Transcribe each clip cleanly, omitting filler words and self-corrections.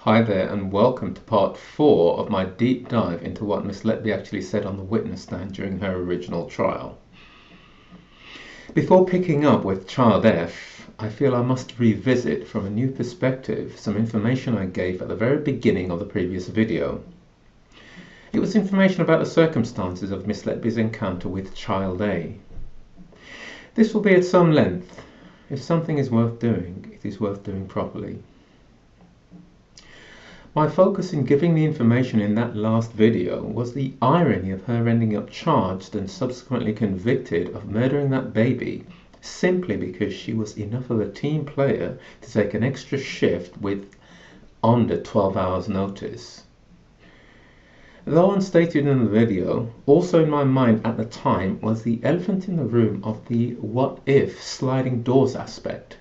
Hi there, and welcome to part 4 of my deep dive into what Miss Letby actually said on the witness stand during her original trial. Before picking up with Child F, I feel I must revisit from a new perspective some information I gave at the very beginning of the previous video. It was information about the circumstances of Miss Letby's encounter with Child A. This will be at some length. If something is worth doing, it is worth doing properly. My focus in giving the information in that last video was the irony of her ending up charged and subsequently convicted of murdering that baby simply because she was enough of a team player to take an extra shift with under 12 hours notice. Though unstated in the video, also in my mind at the time was the elephant in the room of the what if sliding doors aspect.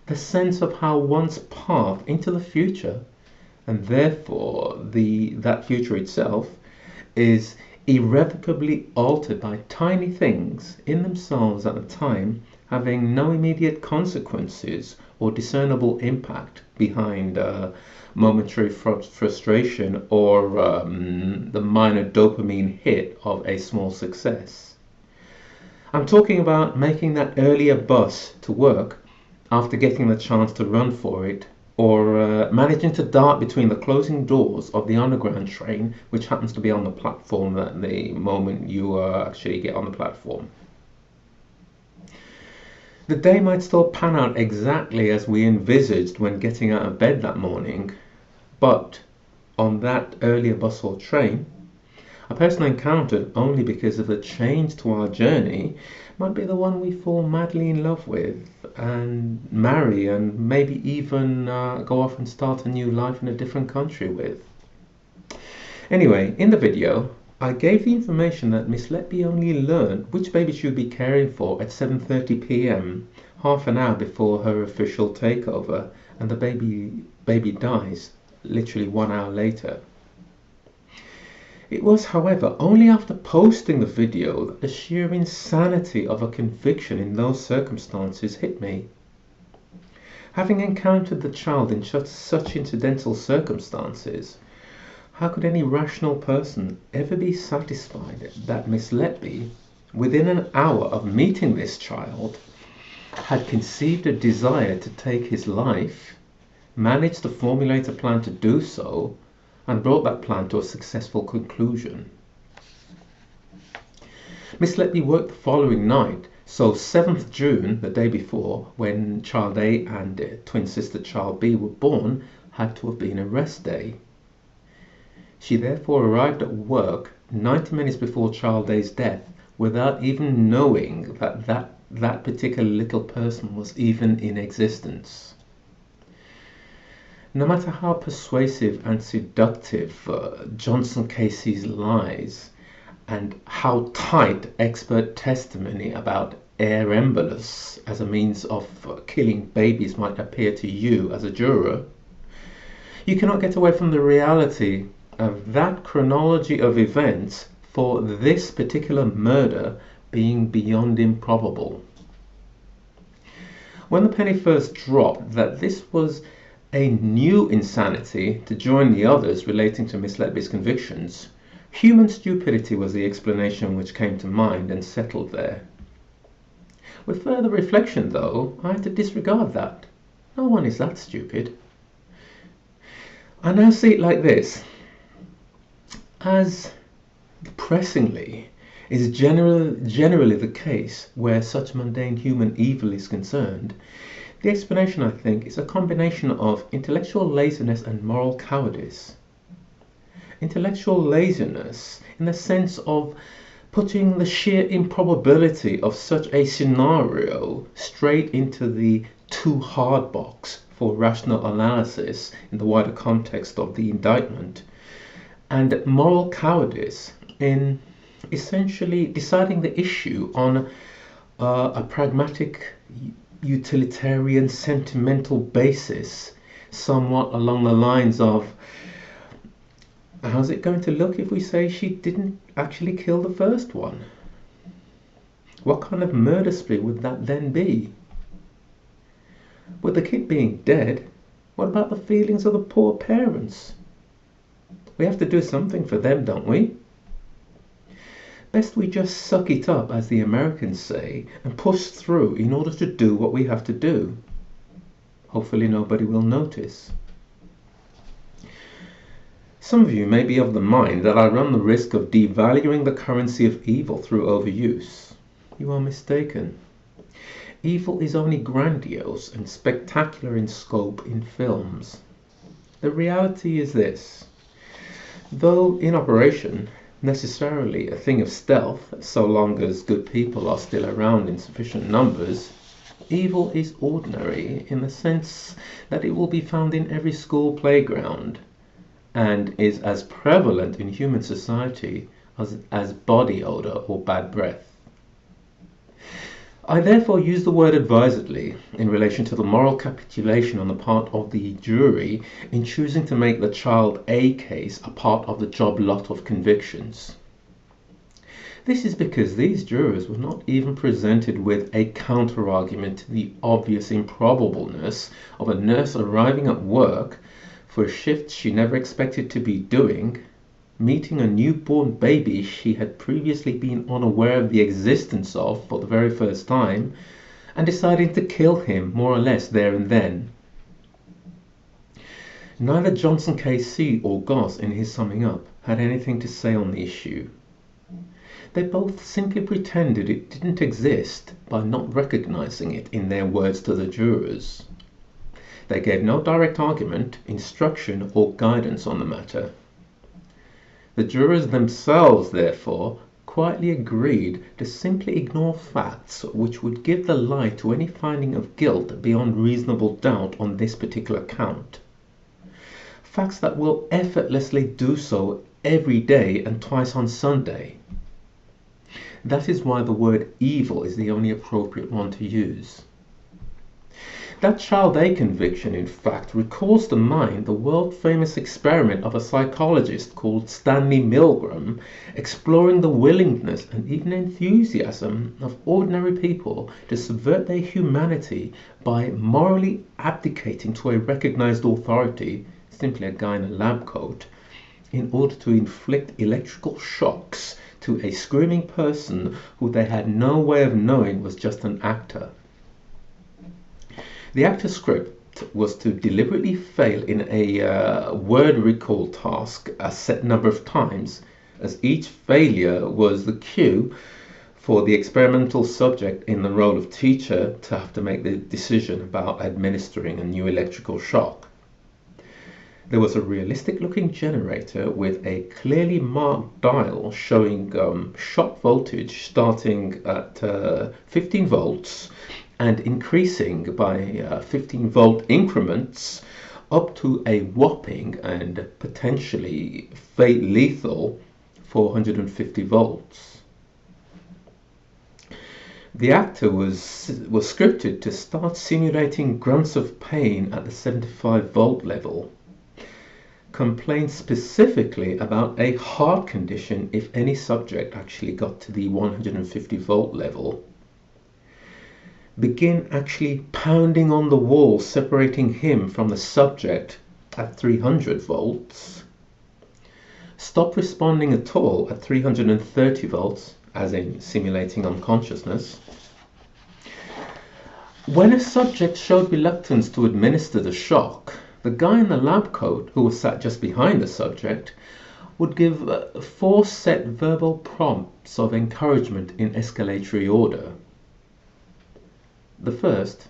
The sense of how one's path into the future, and therefore that future itself, is irrevocably altered by tiny things in themselves at the time, having no immediate consequences or discernible impact behind momentary frustration or the minor dopamine hit of a small success. I'm talking about making that earlier bus to work after getting the chance to run for it, or managing to dart between the closing doors of the underground train, which happens to be on the platform at the moment you actually get on the platform. The day might still pan out exactly as we envisaged when getting out of bed that morning, but on that earlier bus or train, a person encountered only because of the change to our journey might be the one we fall madly in love with and marry, and maybe even go off and start a new life in a different country with. Anyway, in the video, I gave the information that Miss Letby only learned which baby she would be caring for at 7:30 p.m, half an hour before her official takeover, and the baby dies literally 1 hour later. It was, however, only after posting the video that the sheer insanity of a conviction in those circumstances hit me. Having encountered the child in such incidental circumstances, how could any rational person ever be satisfied that Miss Letby, within an hour of meeting this child, had conceived a desire to take his life, managed to formulate a plan to do so, and brought that plan to a successful conclusion? Miss Letby worked the following night, so 7th June, the day before, when Child A and twin sister Child B were born, had to have been a rest day. She therefore arrived at work 90 minutes before Child A's death without even knowing that particular little person was even in existence. No matter how persuasive and seductive Johnson Casey's lies, and how tight expert testimony about air embolus as a means of killing babies might appear to you as a juror, you cannot get away from the reality of that chronology of events for this particular murder being beyond improbable. When the penny first dropped that this was a new insanity to join the others relating to Miss Letby's convictions, human stupidity was the explanation which came to mind and settled there. With further reflection, though, I had to disregard that. No one is that stupid. I now see it like this. As depressingly is generally the case where such mundane human evil is concerned, the explanation, I think, is a combination of intellectual laziness and moral cowardice. Intellectual laziness in the sense of putting the sheer improbability of such a scenario straight into the too hard box for rational analysis in the wider context of the indictment, and moral cowardice in essentially deciding the issue on a pragmatic, utilitarian, sentimental basis, somewhat along the lines of, how's it going to look if we say she didn't actually kill the first one? What kind of murder spree would that then be? With the kid being dead, What about the feelings of the poor parents? We have to do something for them, don't we? Best we just suck it up, as the Americans say, and push through in order to do what we have to do. Hopefully nobody will notice. Some of you may be of the mind that I run the risk of devaluing the currency of evil through overuse. You are mistaken. Evil is only grandiose and spectacular in scope in films. The reality is this: though in operation, necessarily a thing of stealth, so long as good people are still around in sufficient numbers, evil is ordinary in the sense that it will be found in every school playground, and is as prevalent in human society as body odor or bad breath. I therefore use the word advisedly in relation to the moral capitulation on the part of the jury in choosing to make the child A case a part of the job lot of convictions. This is because these jurors were not even presented with a counter-argument to the obvious improbableness of a nurse arriving at work for a shift she never expected to be doing, meeting a newborn baby she had previously been unaware of the existence of for the very first time, and deciding to kill him more or less there and then. Neither Johnson KC or Goss, in his summing up, had anything to say on the issue. They both simply pretended it didn't exist by not recognizing it in their words to the jurors. They gave no direct argument, instruction, or guidance on the matter. The jurors themselves, therefore, quietly agreed to simply ignore facts which would give the lie to any finding of guilt beyond reasonable doubt on this particular count. Facts that will effortlessly do so every day and twice on Sunday. That is why the word evil is the only appropriate one to use. That child A conviction, in fact, recalls to mind the world-famous experiment of a psychologist called Stanley Milgram, exploring the willingness and even enthusiasm of ordinary people to subvert their humanity by morally abdicating to a recognized authority, simply a guy in a lab coat, in order to inflict electrical shocks to a screaming person who they had no way of knowing was just an actor. The actor's script was to deliberately fail in a word recall task a set number of times, as each failure was the cue for the experimental subject in the role of teacher to have to make the decision about administering a new electrical shock. There was a realistic-looking generator with a clearly marked dial showing shock voltage starting at 15 volts and increasing by 15-volt increments up to a whopping and potentially lethal 450 volts. The actor was scripted to start simulating grunts of pain at the 75-volt level, complained specifically about a heart condition if any subject actually got to the 150-volt level, begin actually pounding on the wall separating him from the subject at 300 volts, stop responding at all at 330 volts, as in simulating unconsciousness. When a subject showed reluctance to administer the shock, the guy in the lab coat, who was sat just behind the subject, would give 4 set verbal prompts of encouragement in escalatory order. The first,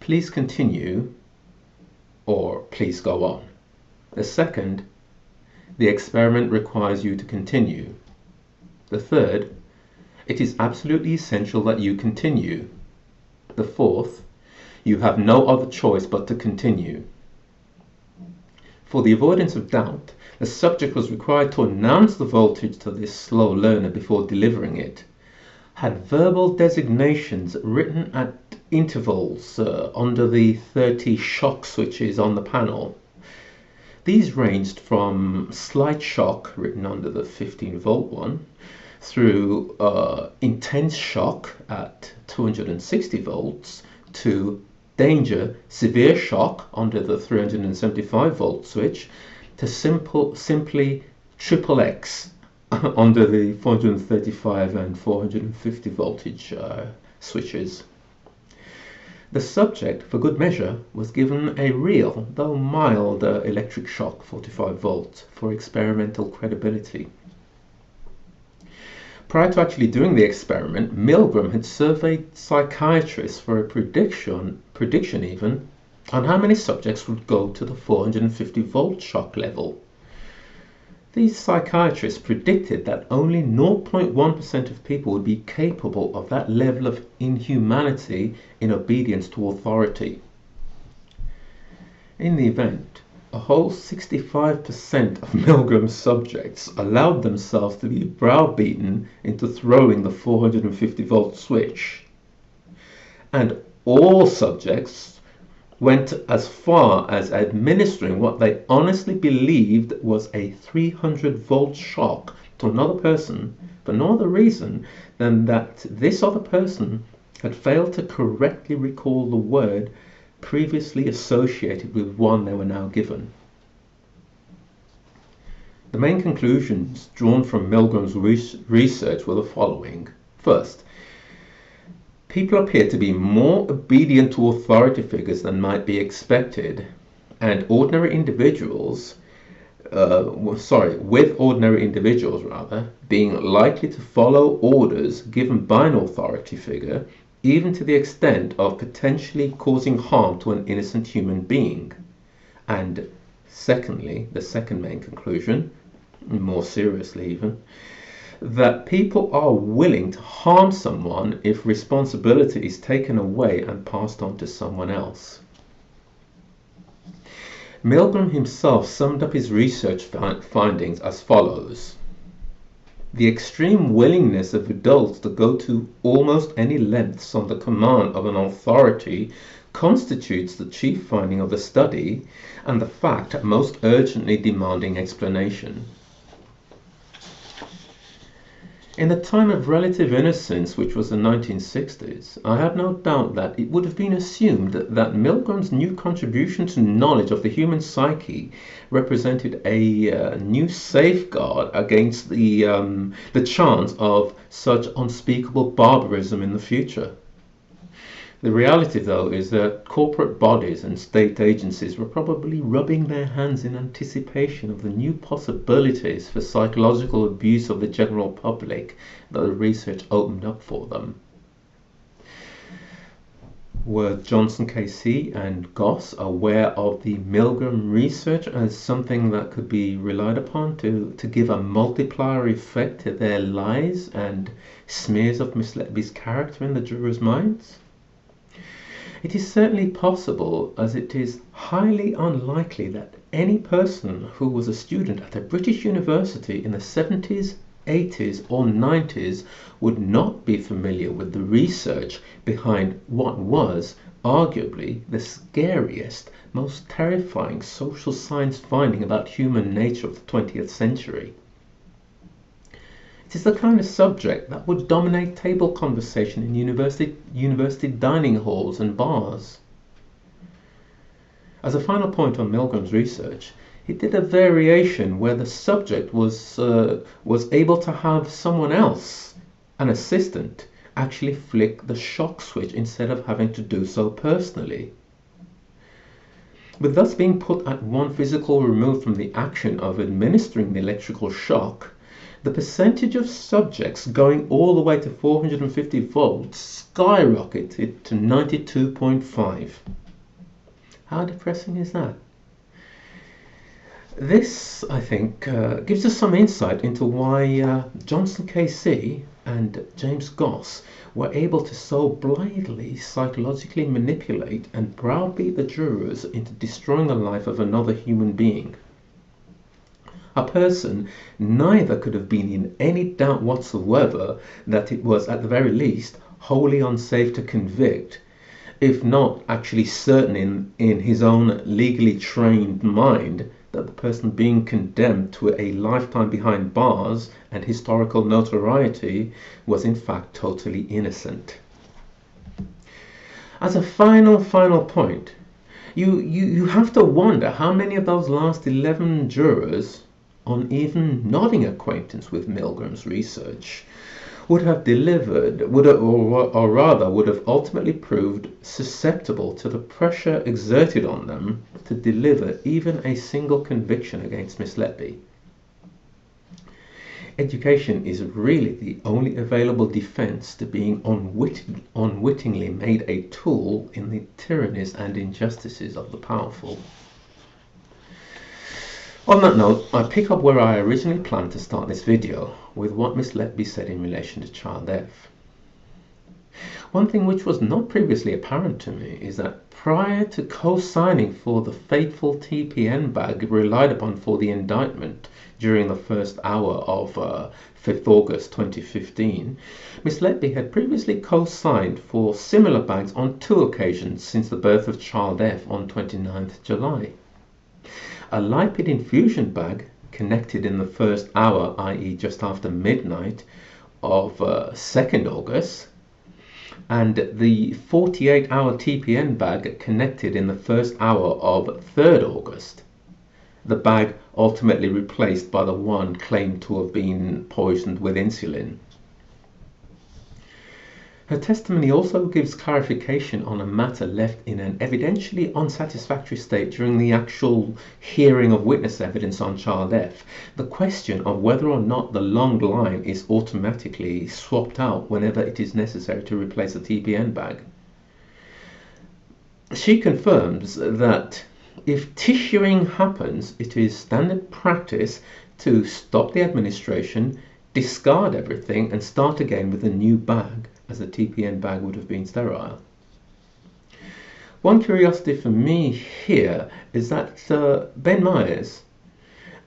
please continue, or please go on. The second, the experiment requires you to continue. The third, it is absolutely essential that you continue. The fourth, you have no other choice but to continue. For the avoidance of doubt, the subject was required to announce the voltage to this slow learner before delivering it, had verbal designations written at intervals under the 30 shock switches on the panel. These ranged from slight shock, written under the 15-volt one, through intense shock at 260 volts, to danger, severe shock under the 375 volt switch, to simply triple X under the 435 and 450 voltage switches. The subject, for good measure, was given a real, though mild, electric shock, 45 volts, for experimental credibility. Prior to actually doing the experiment, Milgram had surveyed psychiatrists for a prediction even, on how many subjects would go to the 450 volt shock level. These psychiatrists predicted that only 0.1% of people would be capable of that level of inhumanity in obedience to authority. In the event, a whole 65% of Milgram's subjects allowed themselves to be browbeaten into throwing the 450 volt switch. And all subjects went as far as administering what they honestly believed was a 300 volt shock to another person for no other reason than that this other person had failed to correctly recall the word previously associated with one they were now given. The main conclusions drawn from Milgram's research were the following. First, people appear to be more obedient to authority figures than might be expected, and with ordinary individuals being likely to follow orders given by an authority figure, even to the extent of potentially causing harm to an innocent human being. And secondly, the second main conclusion, more seriously even, that people are willing to harm someone if responsibility is taken away and passed on to someone else. Milgram himself summed up his research findings as follows. The extreme willingness of adults to go to almost any lengths on the command of an authority constitutes the chief finding of the study and the fact most urgently demanding explanation. In the time of relative innocence, which was the 1960s, I have no doubt that it would have been assumed that Milgram's new contribution to knowledge of the human psyche represented a new safeguard against the chance of such unspeakable barbarism in the future. The reality, though, is that corporate bodies and state agencies were probably rubbing their hands in anticipation of the new possibilities for psychological abuse of the general public that the research opened up for them. Were Johnson KC and Goss aware of the Milgram research as something that could be relied upon to give a multiplier effect to their lies and smears of Miss Letby's character in the jurors' minds? It is certainly possible, as it is highly unlikely that any person who was a student at a British university in the 70s, 80s or 90s would not be familiar with the research behind what was arguably the scariest, most terrifying social science finding about human nature of the 20th century. It is the kind of subject that would dominate table conversation in university dining halls and bars. As a final point on Milgram's research, he did a variation where the subject was able to have someone else, an assistant, actually flick the shock switch instead of having to do so personally. With thus being put at one physical remove from the action of administering the electrical shock, the percentage of subjects going all the way to 450 volts skyrocketed to 92.5. How depressing is that? This, I think, gives us some insight into why Johnson KC and James Goss were able to so blithely psychologically manipulate and browbeat the jurors into destroying the life of another human being. A person neither could have been in any doubt whatsoever that it was, at the very least, wholly unsafe to convict, if not actually certain in his own legally trained mind that the person being condemned to a lifetime behind bars and historical notoriety was in fact totally innocent. As a final point, you have to wonder how many of those last 11 jurors, on even nodding acquaintance with Milgram's research, would have delivered, or rather would have ultimately proved susceptible to the pressure exerted on them to deliver even a single conviction against Miss Letby. Education is really the only available defense to being unwittingly made a tool in the tyrannies and injustices of the powerful. On that note, I pick up where I originally planned to start this video, with what Miss Letby said in relation to child F. One thing which was not previously apparent to me is that prior to co-signing for the fateful TPN bag relied upon for the indictment during the first hour of 5th August 2015, Miss Letby had previously co-signed for similar bags on 2 occasions since the birth of child F on 29th July. A lipid infusion bag connected in the first hour, i.e. just after midnight of 2nd August, and the 48-hour TPN bag connected in the first hour of 3rd August. The bag ultimately replaced by the one claimed to have been poisoned with insulin. Her testimony also gives clarification on a matter left in an evidentially unsatisfactory state during the actual hearing of witness evidence on child F, the question of whether or not the long line is automatically swapped out whenever it is necessary to replace a TPN bag. She confirms that if tissuing happens, it is standard practice to stop the administration, discard everything and start again with a new bag, as the TPN bag would have been sterile. One curiosity for me here is that Ben Myers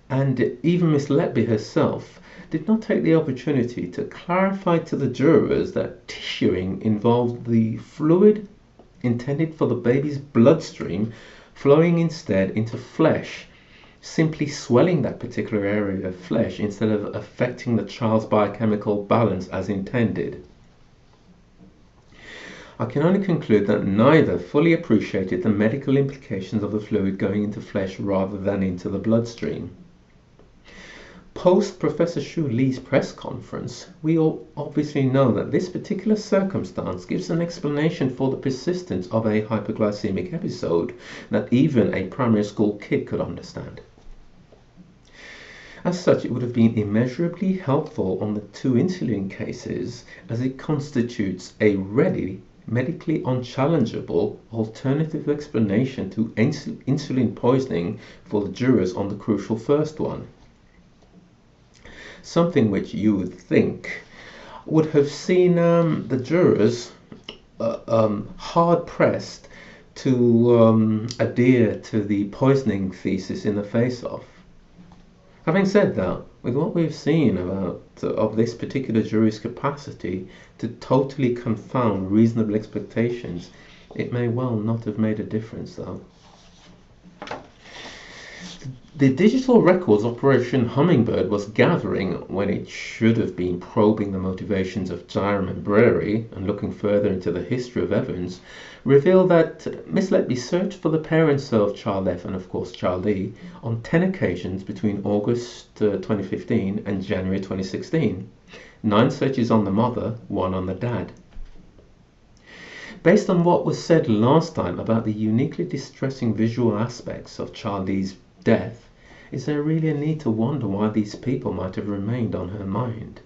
and even Miss Letby herself did not take the opportunity to clarify to the jurors that tissuing involved the fluid intended for the baby's bloodstream flowing instead into flesh, simply swelling that particular area of flesh instead of affecting the child's biochemical balance as intended. I can only conclude that neither fully appreciated the medical implications of the fluid going into flesh rather than into the bloodstream. Post Professor Shu Lee's press conference, we all obviously know that this particular circumstance gives an explanation for the persistence of a hypoglycemic episode that even a primary school kid could understand. As such, it would have been immeasurably helpful on the 2 insulin cases, as it constitutes a ready, medically unchallengeable alternative explanation to insulin poisoning for the jurors on the crucial first one. Something which you would think would have seen the jurors hard pressed to adhere to the poisoning thesis in the face-off. Having said that, with what we've seen of this particular jury's capacity to totally confound reasonable expectations, it may well not have made a difference though. The digital records Operation Hummingbird was gathering when it should have been probing the motivations of Jairam and Brary and looking further into the history of Evans, revealed that Miss Letby searched for the parents of child F and of course child E on 10 occasions between August 2015 and January 2016. 9 searches on the mother, 1 on the dad. Based on what was said last time about the uniquely distressing visual aspects of child E's death, is there really a need to wonder why these people might have remained on her mind?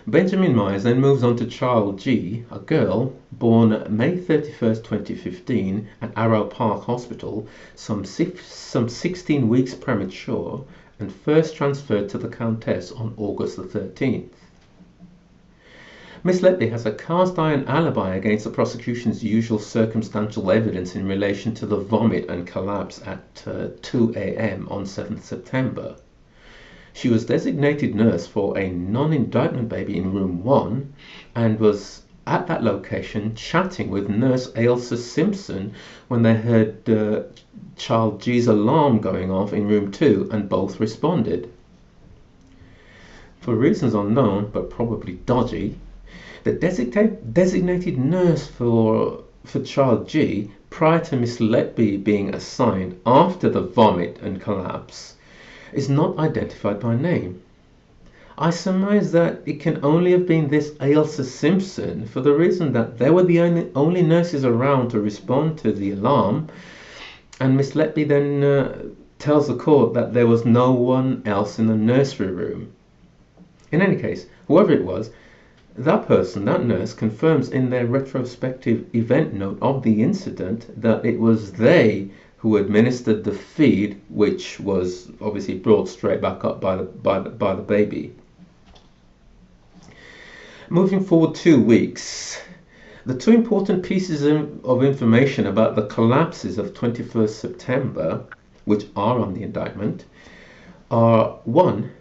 Benjamin Myers then moves on to child G, a girl born May 31st, 2015 at Arrow Park Hospital, some 16 weeks premature, and first transferred to the Countess on August the 13th. Miss Letby has a cast-iron alibi against the prosecution's usual circumstantial evidence in relation to the vomit and collapse at 2 a.m. on 7th September. She was designated nurse for a non-indictment baby in room 1 and was at that location chatting with nurse Ailsa Simpson when they heard child G's alarm going off in room 2 and both responded. For reasons unknown but probably dodgy, The designated nurse for child G, prior to Miss Letby being assigned after the vomit and collapse, is not identified by name. I surmise that it can only have been this Ailsa Simpson, for the reason that they were the only nurses around to respond to the alarm, and Miss Letby then tells the court that there was no one else in the nursery room. In any case, whoever it was, that person, that nurse, confirms in their retrospective event note of the incident that it was they who administered the feed, which was obviously brought straight back up by the baby. Moving forward 2 weeks, the two important pieces of information about the collapses of 21st September, which are on the indictment, are one,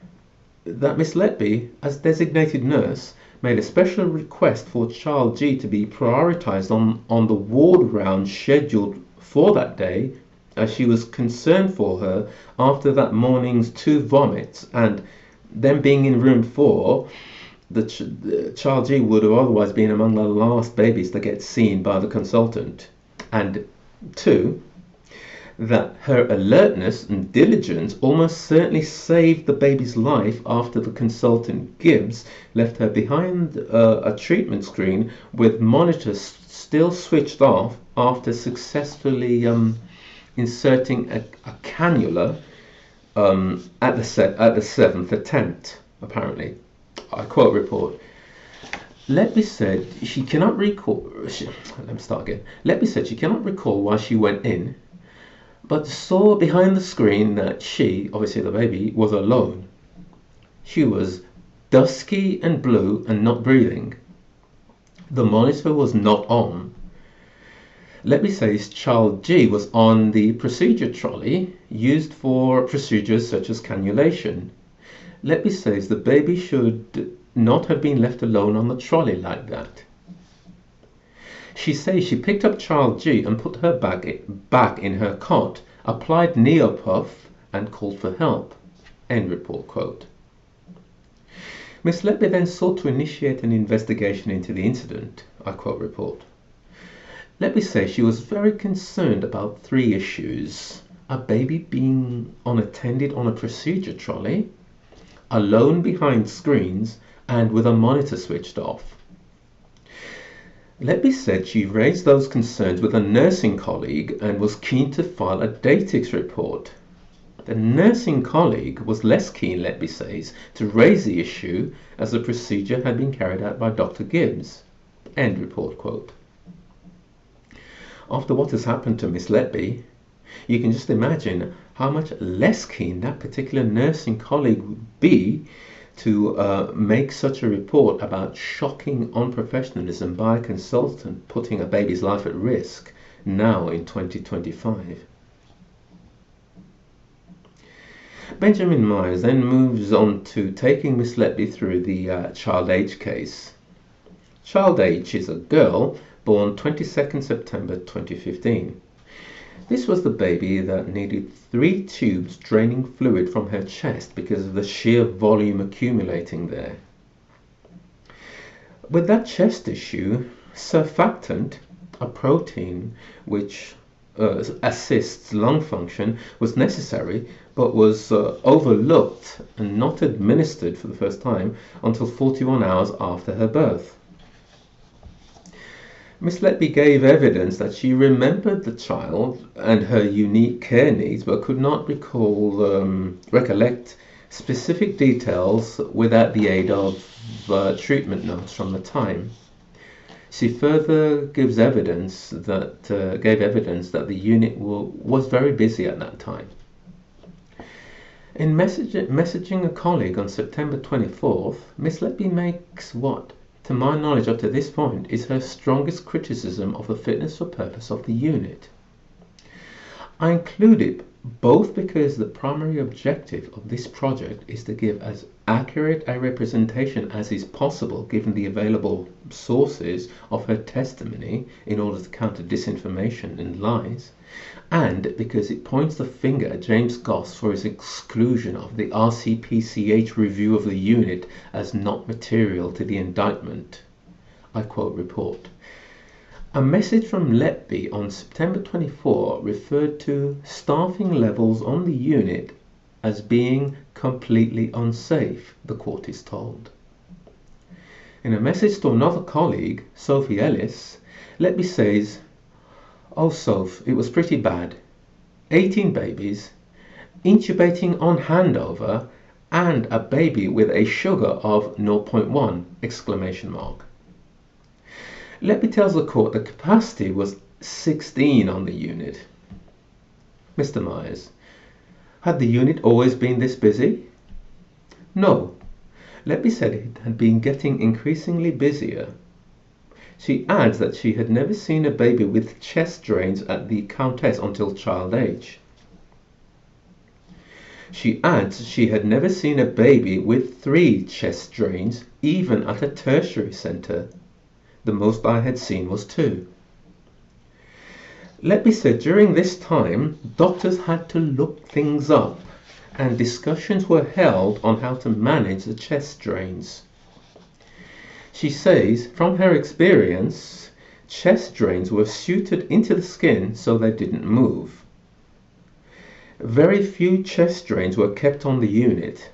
that Miss Letby, as designated nurse, made a special request for child G to be prioritised on the ward round scheduled for that day, as she was concerned for her after that morning's 2 vomits, and them being in room 4, the child G would have otherwise been among the last babies to get seen by the consultant. And 2, that her alertness and diligence almost certainly saved the baby's life after the consultant Gibbs left her behind a treatment screen with monitors still switched off after successfully inserting a cannula at the 7th attempt, apparently. I quote report. Letby said she cannot recall. Letby said she cannot recall why she went in, but saw behind the screen that she, obviously the baby, was alone. She was dusky and blue and not breathing. The monitor was not on. Letby says child G was on the procedure trolley used for procedures such as cannulation. Letby says the baby should not have been left alone on the trolley like that. She says she picked up child G and put her back in her cot, applied Neopuff and called for help. End report quote. Miss Letby then sought to initiate an investigation into the incident. I quote report. Letby says she was very concerned about 3 issues: a baby being unattended on a procedure trolley, alone behind screens, and with a monitor switched off. Letby said she raised those concerns with a nursing colleague and was keen to file a DATIX report. The nursing colleague was less keen, Letby says, to raise the issue as the procedure had been carried out by Dr. Gibbs. End report quote. After what has happened to Miss Letby, you can just imagine how much less keen that particular nursing colleague would be to make such a report about shocking unprofessionalism by a consultant putting a baby's life at risk now in 2025. Benjamin Myers then moves on to taking Miss Letby through the Child H case. Child H is a girl born 22nd September 2015. This was the baby that needed 3 tubes draining fluid from her chest because of the sheer volume accumulating there. With that chest issue, surfactant, a protein which assists lung function, was necessary but was overlooked and not administered for the first time until 41 hours after her birth. Miss Letby gave evidence that she remembered the child and her unique care needs, but could not recollect specific details without the aid of treatment notes from the time. She further gave evidence that the unit was very busy at that time. In messaging a colleague on September 24th, Miss Letby makes what, to my knowledge up to this point, is her strongest criticism of the fitness for purpose of the unit. I include it both because the primary objective of this project is to give as accurate a representation as is possible given the available sources of her testimony in order to counter disinformation and lies, and because it points the finger at James Goss for his exclusion of the RCPCH review of the unit as not material to the indictment. I quote report. A message from Letby on September 24 referred to staffing levels on the unit as being completely unsafe, the court is told. In a message to another colleague, Sophie Ellis, Letby says, "Oh Soph, it was pretty bad. 18 babies, intubating on handover, and a baby with a sugar of 0.1 exclamation mark." Letby tells the court the capacity was 16 on the unit. Mr. Myers, had the unit always been this busy? No. Letby said it had been getting increasingly busier. She adds that she had never seen a baby with chest drains at the Countess until child age. She adds she had never seen a baby with 3 chest drains, even at a tertiary centre. The most I had seen was 2. Letby said during this time, doctors had to look things up, and discussions were held on how to manage the chest drains. She says, from her experience, chest drains were sutured into the skin so they didn't move. Very few chest drains were kept on the unit.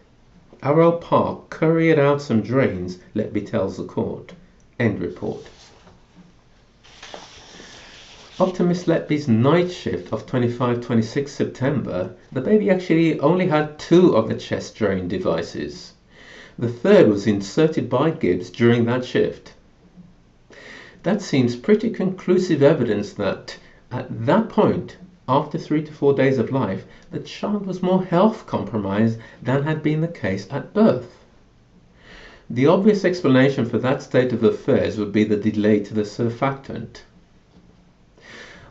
Arrow Park couriered out some drains, Letby tells the court. End report. Up to Miss Letby's night shift of 25-26 September, the baby actually only had 2 of the chest drain devices. The third was inserted by Gibbs during that shift. That seems pretty conclusive evidence that, at that point, after 3 to 4 days of life, the child was more health compromised than had been the case at birth. The obvious explanation for that state of affairs would be the delay to the surfactant.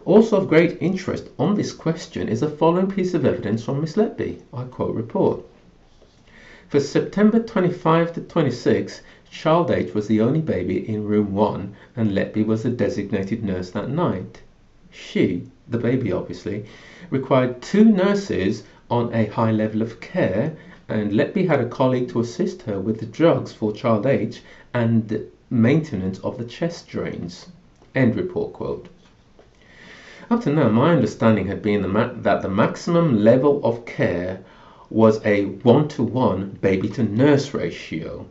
Also of great interest on this question is the following piece of evidence from Miss Letby. I quote report. For September 25 to 26, child H was the only baby in room 1 and Letby was the designated nurse that night. She, the baby obviously, required 2 nurses on a high level of care, and Letby had a colleague to assist her with the drugs for child H and maintenance of the chest drains. End report quote. Up to now, my understanding had been that the maximum level of care was a 1-to-1 baby-to-nurse ratio,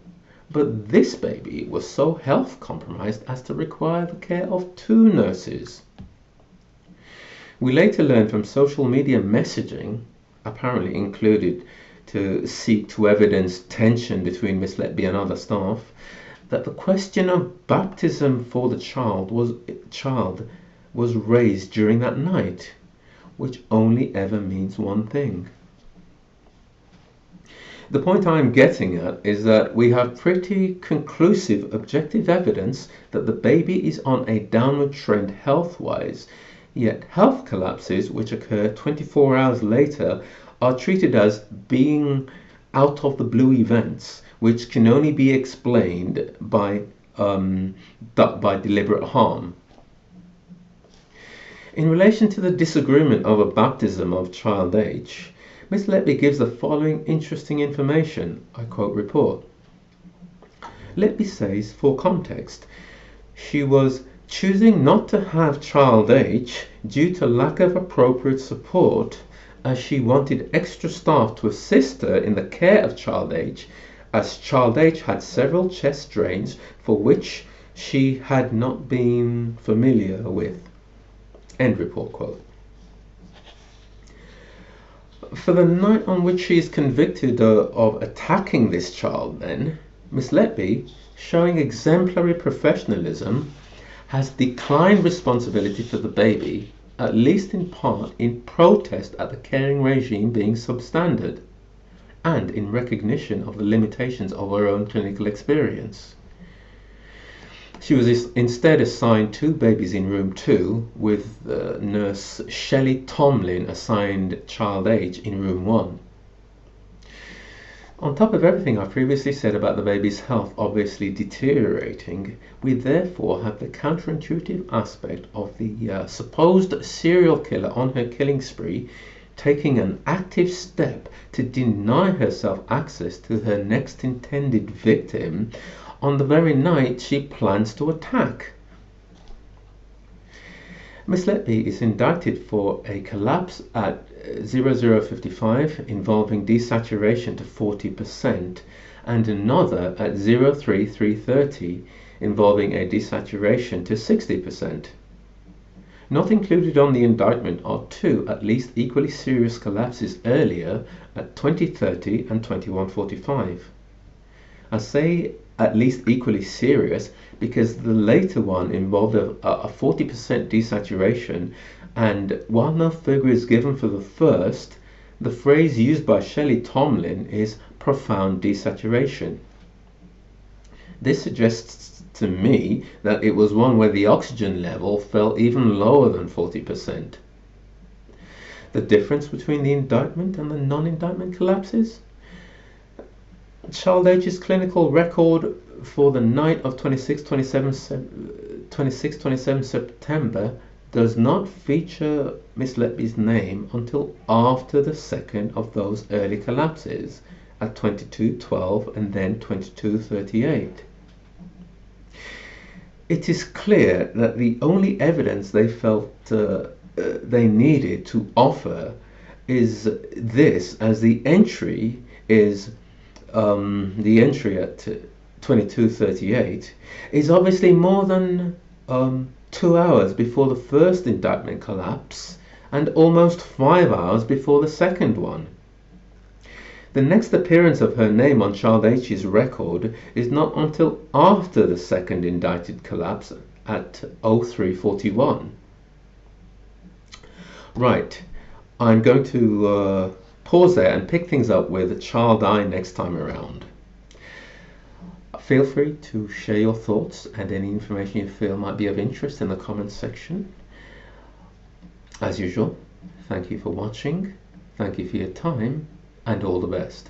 but this baby was so health compromised as to require the care of 2 nurses. We later learned from social media messaging, apparently included to seek to evidence tension between Miss Letby and other staff, that the question of baptism for the child was raised during that night, which only ever means one thing. The point I'm getting at is that we have pretty conclusive objective evidence that the baby is on a downward trend health-wise, yet health collapses which occur 24 hours later are treated as being out of the blue events, which can only be explained by deliberate harm. In relation to the disagreement over baptism of child H, Miss Letby gives the following interesting information. I quote report. Letby says, for context, she was choosing not to have child H due to lack of appropriate support, as she wanted extra staff to assist her in the care of child H, as child H had several chest drains for which she had not been familiar with. End report quote. For the night on which she is convicted of attacking this child, then, Miss Letby, showing exemplary professionalism, has declined responsibility for the baby, at least in part in protest at the caring regime being substandard, and in recognition of the limitations of her own clinical experience. She was instead assigned 2 babies in room 2, with nurse Shelley Tomlin assigned child H in room 1. On top of everything I previously said about the baby's health obviously deteriorating, we therefore have the counterintuitive aspect of the supposed serial killer on her killing spree taking an active step to deny herself access to her next intended victim on the very night she plans to attack. Miss Letby is indicted for a collapse at 00:55 involving desaturation to 40% and another at 03:30 involving a desaturation to 60%. Not included on the indictment are two at least equally serious collapses earlier at 20:30 and 21:45. I say at least equally serious because the later one involved a 40% desaturation, and while no figure is given for the first, the phrase used by Shelley Tomlin is profound desaturation. This suggests to me that it was one where the oxygen level fell even lower than 40%. The difference between the indictment and the non-indictment collapses? Child H's clinical record for the night of 26-27 September does not feature Miss Letby's name until after the second of those early collapses at 22:12 and then 22:38. It is clear that the only evidence they felt they needed to offer is this, as the entry is the entry at 22:38 is obviously more than 2 hours before the first indictment collapse and almost 5 hours before the second one. The next appearance of her name on Child H's record is not until after the second indicted collapse at 03:41. Right, I'm going to pause there and pick things up with Child I next time around. Feel free to share your thoughts and any information you feel might be of interest in the comments section. As usual, thank you for watching, thank you for your time, and all the best.